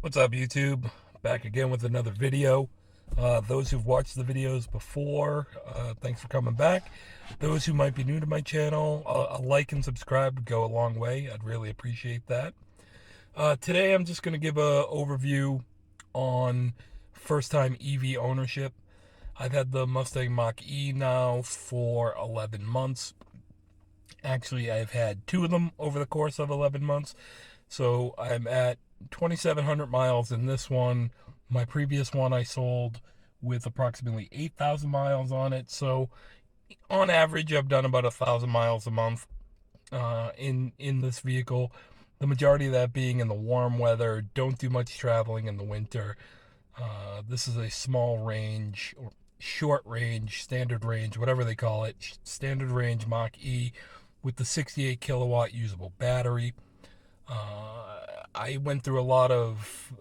What's up, YouTube? Back again with another video. Those who've watched the videos before, thanks for coming back. Those who might be new to my channel, a like and subscribe would go a long way. I'd really appreciate that. Today I'm just going to give a overview on first-time EV ownership. I've had the Mustang Mach-E now for 11 months. Actually, I've had two of them over the course of 11 months. So I'm at 2,700 miles in this one. My previous one I sold with approximately 8,000 miles on it. So on average, I've done about 1,000 miles a month in this vehicle. The majority of that being in the warm weather. Don't do much traveling in the winter. This is a small range or short range, standard range, whatever they call it, standard range Mach-E with the 68 kilowatt usable battery. I went through a lot of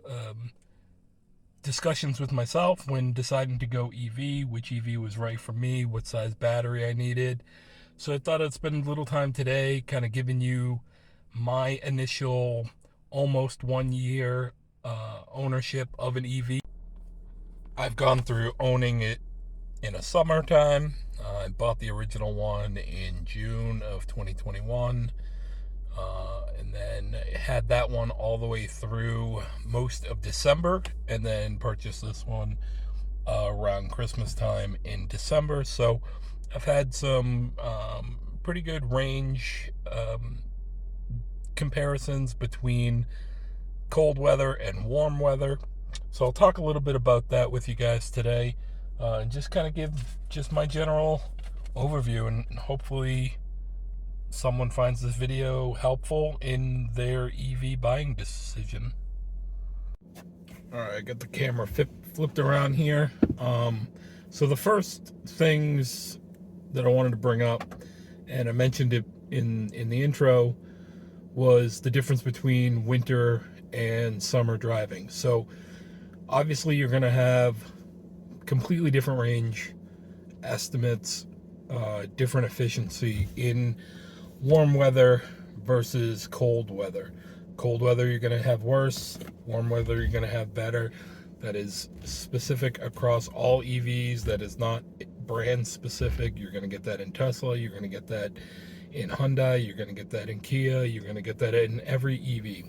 discussions with myself when deciding to go EV, which EV was right for me, what size battery I needed. So I thought I'd spend a little time today kind of giving you my initial almost 1 year ownership of an EV. I've gone through owning it in a summertime. I bought the original one in June of 2021. And then had that one all the way through most of December, and then purchased this one around Christmas time in December. So I've had some pretty good range comparisons between cold weather and warm weather. So I'll talk a little bit about that with you guys today, and just kind of give just my general overview, and hopefully someone finds this video helpful in their EV buying decision. All right, I got the camera flipped around here. So the first things that I wanted to bring up, and I mentioned it in the intro, was the difference between winter and summer driving. So obviously you're going to have completely different range estimates, different efficiency in warm weather versus cold weather. Cold weather you're going to have worse, warm weather you're going to have better. That is specific across all EVs. That is not brand specific. You're going to get that in Tesla, you're going to get that in Hyundai, you're going to get that in Kia, you're going to get that in every EV.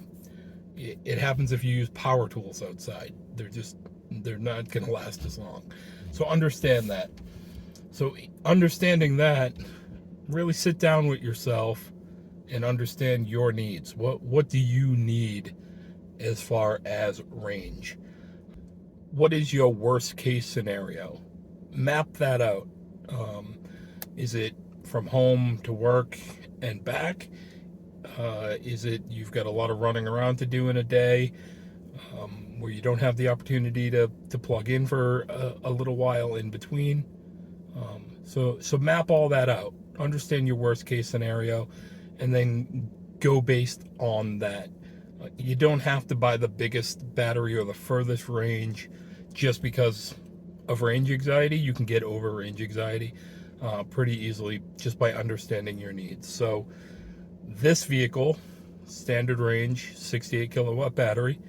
It happens if you use power tools outside. They're not going to last as long. So understand that. So understanding that, really sit down with yourself and understand your needs. What do you need as far as range? What is your worst case scenario? Map that out. Is it from home to work and back? Is it you've got a lot of running around to do in a day, where you don't have the opportunity to plug in for a little while in between? So map all that out. Understand your worst case scenario, and then go based on that. You don't have to buy the biggest battery or the furthest range just because of range anxiety. You can get over range anxiety pretty easily just by understanding your needs. So this vehicle, standard range, 68 kilowatt battery,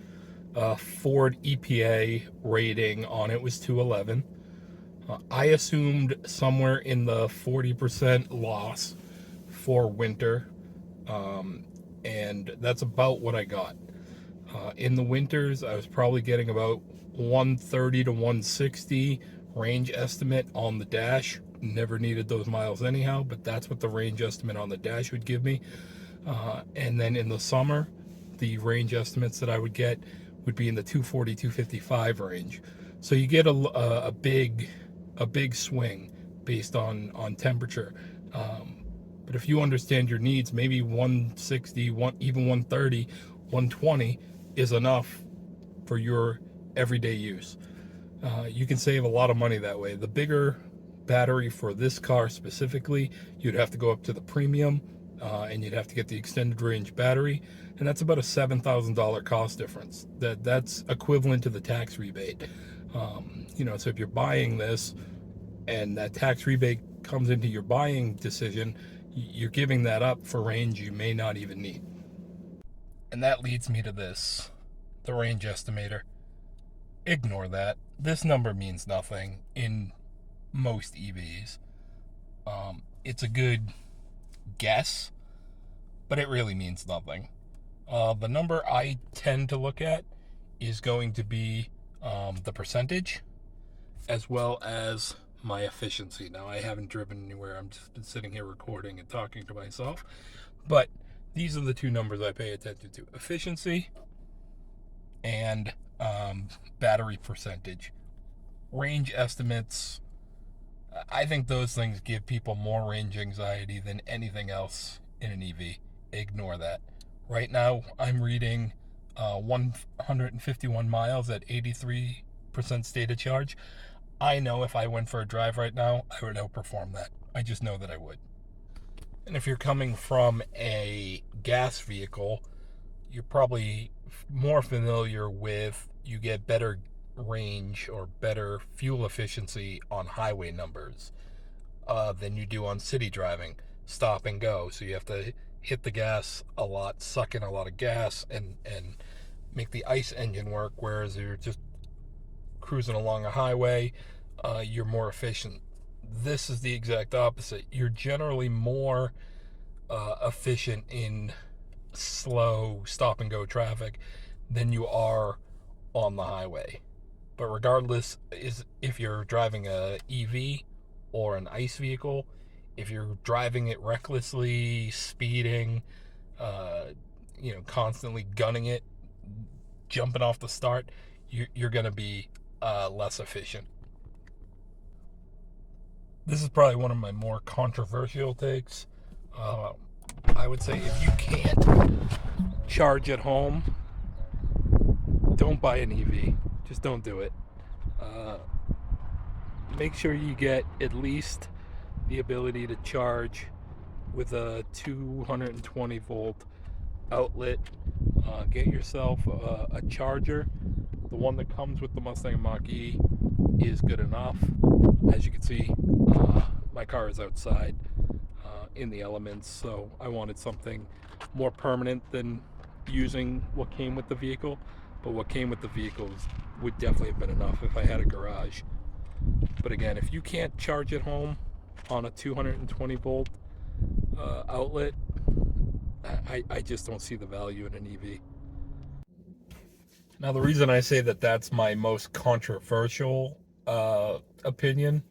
Ford EPA rating on it was 211. I assumed somewhere in the 40% loss for winter, and that's about what I got. In the winters, I was probably getting about 130 to 160 range estimate on the dash. Never needed those miles anyhow, but that's what the range estimate on the dash would give me. And then in the summer, the range estimates that I would get would be in the 240, 255 range. So you get a big swing based on temperature. But if you understand your needs, maybe 160, even 130, 120 is enough for your everyday use. You can save a lot of money that way. The bigger battery for this car specifically, you'd have to go up to the premium, and you'd have to get the extended range battery, and that's about a $7,000 cost difference. That's equivalent to the tax rebate. So if you're buying this and that tax rebate comes into your buying decision, you're giving that up for range you may not even need. And that leads me to this. the range estimator. Ignore that. This number means nothing in most EVs. It's a good guess, but it really means nothing. The number I tend to look at is going to be the percentage, as well as my efficiency. Now, I haven't driven anywhere. I'm just been sitting here recording and talking to myself. But these are the two numbers I pay attention to: efficiency and battery percentage. Range estimates, I think those things give people more range anxiety than anything else in an EV. Ignore that. Right now, I'm reading 151 miles at 83% state of charge. I know if I went for a drive right now, I would outperform that. I just know that I would. And if you're coming from a gas vehicle, you're probably more familiar with you get better range or better fuel efficiency on highway numbers than you do on city driving, stop and go. So you have to hit the gas a lot, suck in a lot of gas, and make the ICE engine work, whereas you're just cruising along a highway, you're more efficient. This is the exact opposite. You're generally more efficient in slow stop and go traffic than you are on the highway. But regardless, if you're driving a EV or an ICE vehicle, if you're driving it recklessly, speeding, constantly gunning it, jumping off the start, you're going to be less efficient. This is probably one of my more controversial takes. I would say if you can't charge at home, don't buy an EV. Just don't do it. Make sure you get at least the ability to charge with a 220 volt outlet. Get yourself a charger. The one that comes with the Mustang Mach-E is good enough. As you can see, my car is outside in the elements, so I wanted something more permanent than using what came with the vehicle. But what came with the vehicles would definitely have been enough if I had a garage. But again, if you can't charge at home on a 220 volt outlet, I just don't see the value in an EV. Now, the reason I say that that's my most controversial opinion,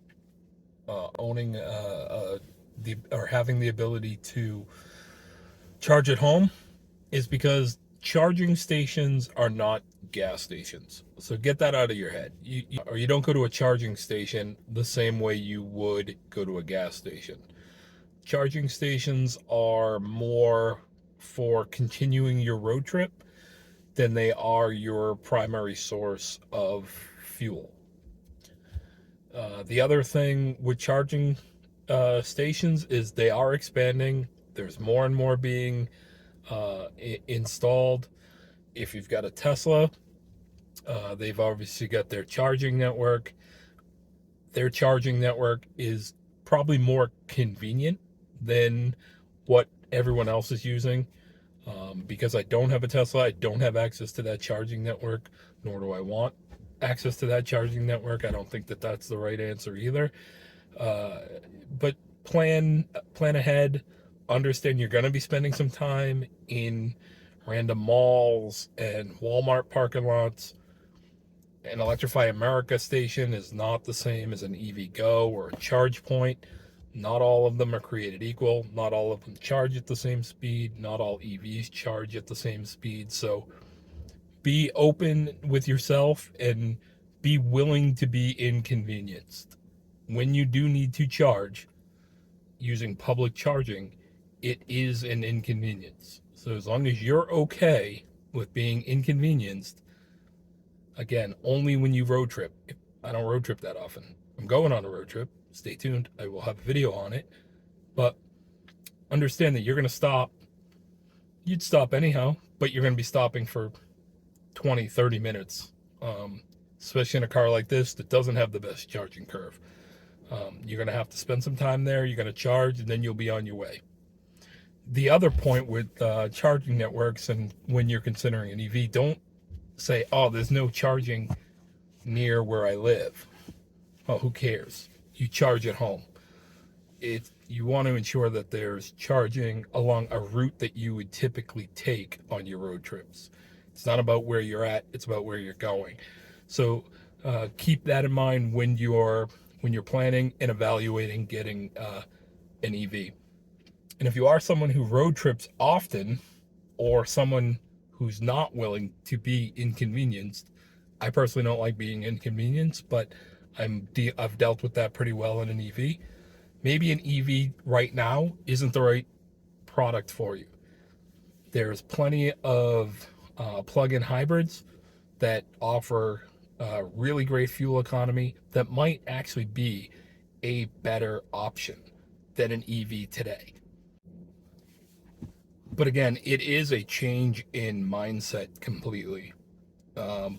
owning or having the ability to charge at home, is because charging stations are not gas stations. So get that out of your head. You don't go to a charging station the same way you would go to a gas station. Charging stations are more for continuing your road trip than they are your primary source of fuel. The other thing with charging stations is they are expanding. There's more and more being installed. If you've got a Tesla, they've obviously got their charging network. Their charging network is probably more convenient than what everyone else is using. Because I don't have a Tesla, I don't have access to that charging network, nor do I want access to that charging network. I don't think that that's the right answer either. But plan ahead. Understand you're going to be spending some time in random malls and Walmart parking lots. An Electrify America station is not the same as an EV Go or a charge point. Not all of them are created equal. Not all of them charge at the same speed. Not all EVs charge at the same speed. So be open with yourself and be willing to be inconvenienced. When you do need to charge using public charging, it is an inconvenience. So as long as you're okay with being inconvenienced, again, only when you road trip. I don't road trip that often. I'm going on a road trip. Stay tuned. I will have a video on it. But understand that you're going to stop. You'd stop anyhow, but you're going to be stopping for 20, 30 minutes, especially in a car like this that doesn't have the best charging curve. You're going to have to spend some time there. You're going to charge, and then you'll be on your way. The other point with charging networks and when you're considering an EV, don't say, oh, there's no charging near where I live. Well, who cares? You charge at home. You want to ensure that there's charging along a route that you would typically take on your road trips. It's not about where you're at, it's about where you're going. So keep that in mind when you're planning and evaluating getting an EV. And if you are someone who road trips often, or someone who's not willing to be inconvenienced, I personally don't like being inconvenienced, but I've dealt with that pretty well in an EV. Maybe an EV right now isn't the right product for you. There's plenty of plug-in hybrids that offer really great fuel economy that might actually be a better option than an EV today. But again, it is a change in mindset completely.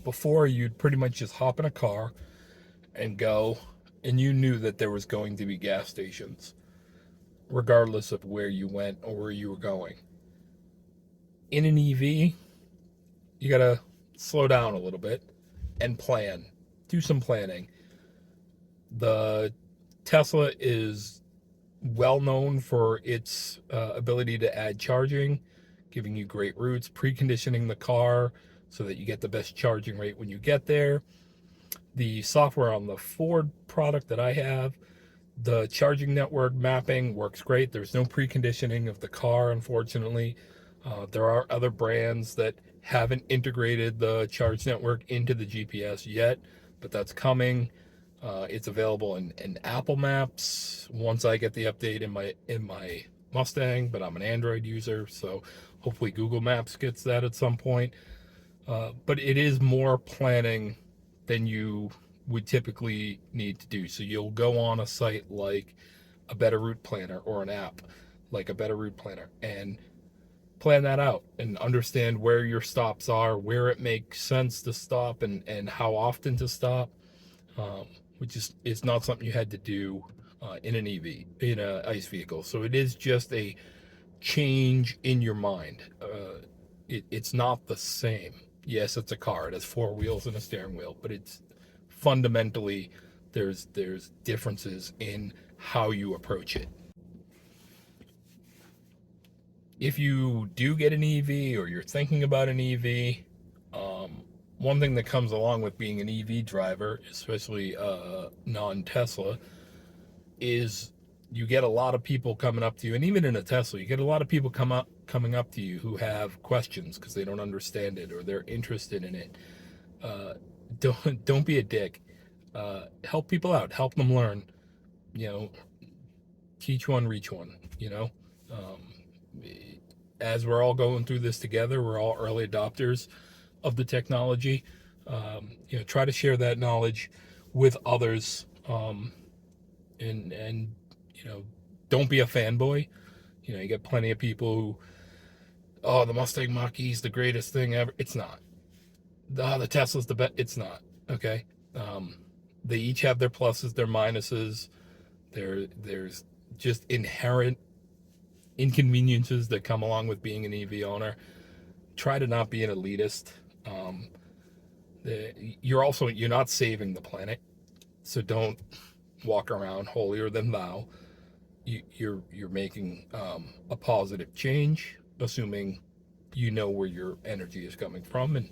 Before, you'd pretty much just hop in a car and go, and you knew that there was going to be gas stations, regardless of where you went or where you were going. In an EV, you gotta slow down a little bit and plan. Do some planning. The Tesla is well known for its ability to add charging, giving you great routes, preconditioning the car so that you get the best charging rate when you get there. The software on the Ford product that I have, the charging network mapping works great. There's no preconditioning of the car, unfortunately. There are other brands that haven't integrated the charge network into the GPS yet, but that's coming. It's available in Apple Maps once I get the update in my Mustang, but I'm an Android user, so hopefully Google Maps gets that at some point. But it is more planning than you would typically need to do. So you'll go on a site like a Better Route Planner, or an app like a Better Route Planner, and plan that out and understand where your stops are, where it makes sense to stop, and how often to stop, which is not something you had to do in an EV, in an ICE vehicle. So it is just a change in your mind. It's not the same. Yes, it's a car. It has four wheels and a steering wheel, but it's fundamentally, there's differences in how you approach it. If you do get an EV, or you're thinking about an EV, one thing that comes along with being an EV driver, especially non-Tesla, is you get a lot of people coming up to you, and even in a Tesla, you get a lot of people coming up to you who have questions because they don't understand it or they're interested in it. Don't be a dick. Help people out. Help them learn. You know, teach one, reach one. You know, as we're all going through this together, we're all early adopters of the technology. Try to share that knowledge with others, and don't be a fanboy. You get plenty of people who, oh, the Mustang Mach-E is the greatest thing ever. It's not. The Tesla's the best. It's not. Okay. They each have their pluses, their minuses. There's just inherent inconveniences that come along with being an EV owner. Try to not be an elitist. You're not saving the planet, so don't walk around holier than thou. You're making a positive change, assuming you know where your energy is coming from, and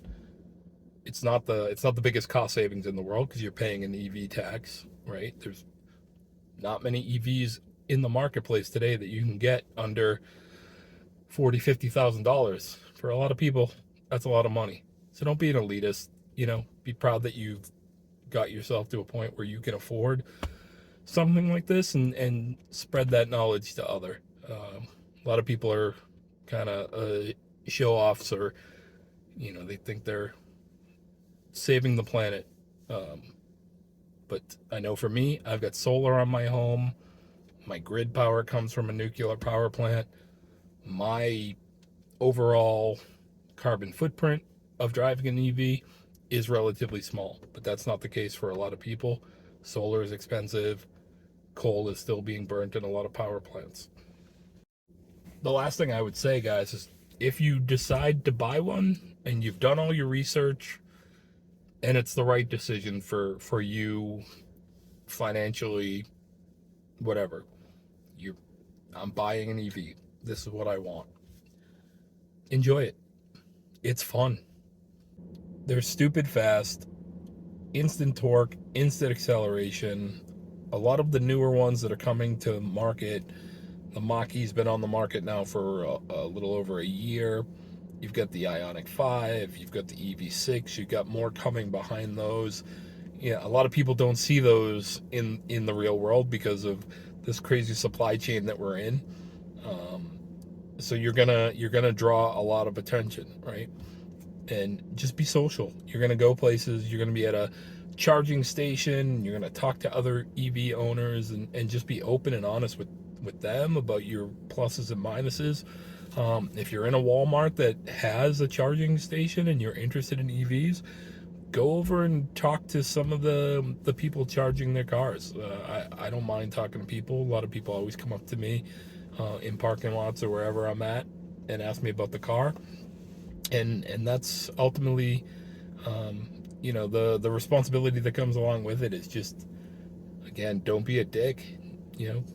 it's not the biggest cost savings in the world because you're paying an EV tax, right? There's not many EVs in the marketplace today that you can get under $40,000-$50,000. For a lot of people, that's a lot of money. So don't be an elitist. Be proud that you've got yourself to a point where you can afford something like this, and spread that knowledge to other. A lot of people are kind of show offs, or they think they're saving the planet. But I know for me, I've got solar on my home. My grid power comes from a nuclear power plant. My overall carbon footprint of driving an EV is relatively small, but that's not the case for a lot of people. Solar is expensive. Coal is still being burnt in a lot of power plants. The last thing I would say, guys, is if you decide to buy one and you've done all your research and it's the right decision for you financially, whatever, you I'm buying an EV. This is what I want. Enjoy it. It's fun. They're stupid fast, instant torque, instant acceleration. A lot of the newer ones that are coming to market, the Mach-E's been on the market now for a little over a year. You've got the Ioniq 5, you've got the EV6, you've got more coming behind those. Yeah, a lot of people don't see those in the real world because of this crazy supply chain that we're in. Um, so you're gonna draw a lot of attention, right? And just be social. You're gonna go places. You're gonna be at a charging station. You're gonna talk to other EV owners and just be open and honest with them about your pluses and minuses. If you're in a Walmart that has a charging station and you're interested in EVs, go over and talk to some of the people charging their cars. I don't mind talking to people. A lot of people always come up to me in parking lots or wherever I'm at and ask me about the car. And that's ultimately, the responsibility that comes along with it is just, again, don't be a dick.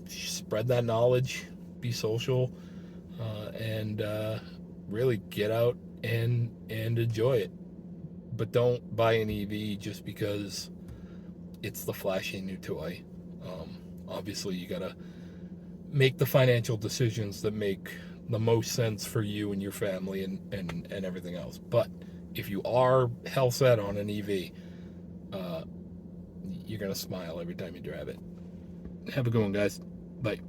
Spread that knowledge, be social, and really get out and enjoy it. But don't buy an EV just because it's the flashy new toy. Obviously, you gotta make the financial decisions that make the most sense for you and your family and everything else. But if you are hell set on an EV, you're gonna smile every time you drive it. Have a good one, guys. Bye.